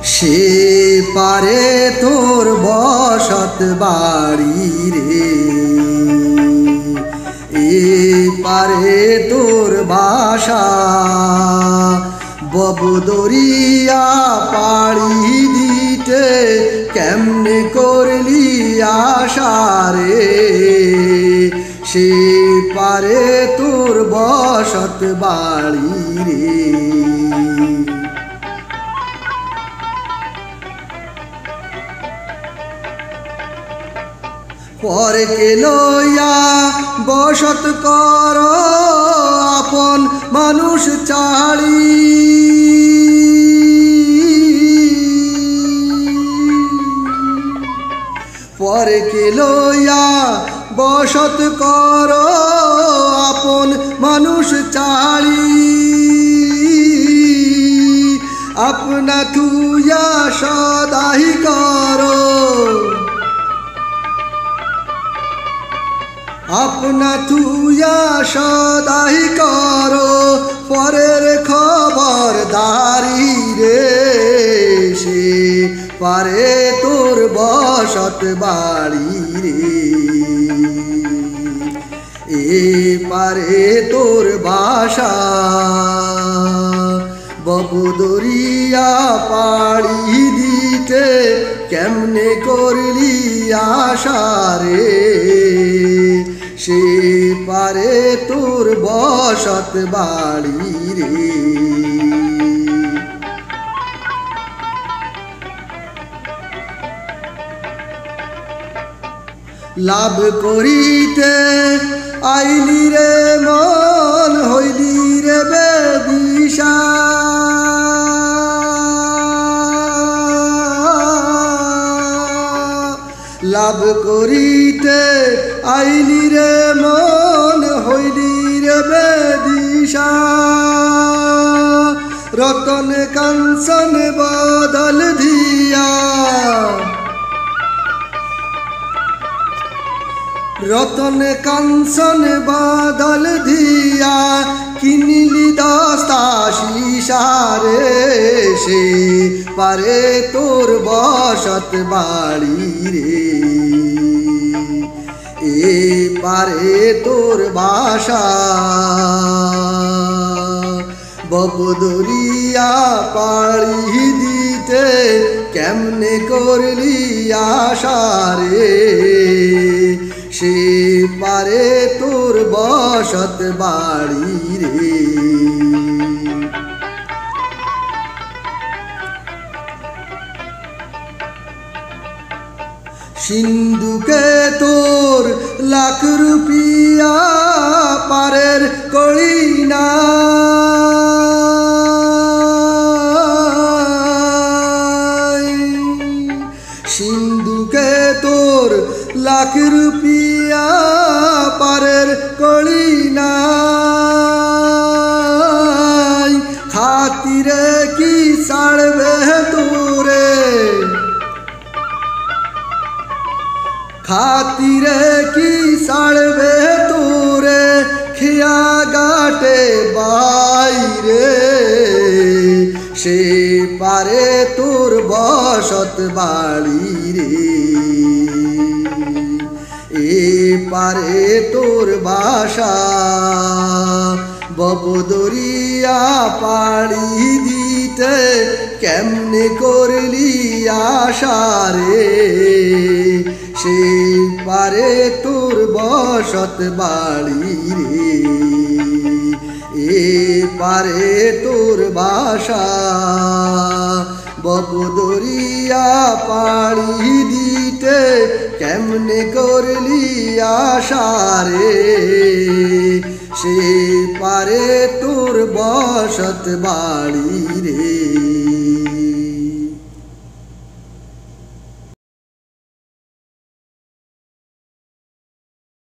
সে পারে তোর বসত বাড়ি রে, এ পারে তোর বাসা। ববদরিয়া পাড়ি দিতে কেমনে করলি আশা রে, সে পারে তোর বসত বাড়ি রে। পরকে লইয়া বসত কর আপন মানুষ চাড়ি, পরকে লইয়া বসত কর আপন মানুষ চাড়ি। আপনা থুয়া সদাই কর, আপনা থুয়া সদাই কর পরের খবরদারি রে, সে পারে তোর বসত বাড়ি রে, এ পারে তোর বাসা। ববদরিয়া পাড়ি দিতে কেমনে করলি আশা রে, সে পারে তোর বসত বাড়ি রে। লাভ করিতে আইলি রে মন হইলি রে বেদিশা, লাভ করিতে আইলি রে মন হইলি রে বেদিশা। রতন কাঞ্চন বদল দিয়া, রতন কাঞ্চন বদল দিয়া কিনলি দস্তা শিশা রে, সে পারে তোর বসত বাড়ি রে, এ পারে তোর বাসা। ববদরিয়া পাড়ি দিতে কেমনে করলি আশা রে, সে পারে তোর বসত বাড়ি রে। সিন্ধুকে তোর লাখ রুপিয়া পারের করি না, সিন্ধুকে তোর লাখ রুপিয়া পারের করি না। খাতিরে কি ছাড়বে তোরে, খাতিরে কি ছাড়বে তোরে খিয়া গাটে বাইরে, সে পারে তোর বসত বাড়ি রে, এ পারে তোর বাসা। ববদরিয়া পাড়ি দিতে কেমনে করলি আশা রে, সে পারে তোর বসত বাড়ি রে, এ পারে তোর বাসা। ববদরিয়া পাড়ি দিতে কেমনে করলি আশা রে, সে পারে তোর বসত বাড়ি রে।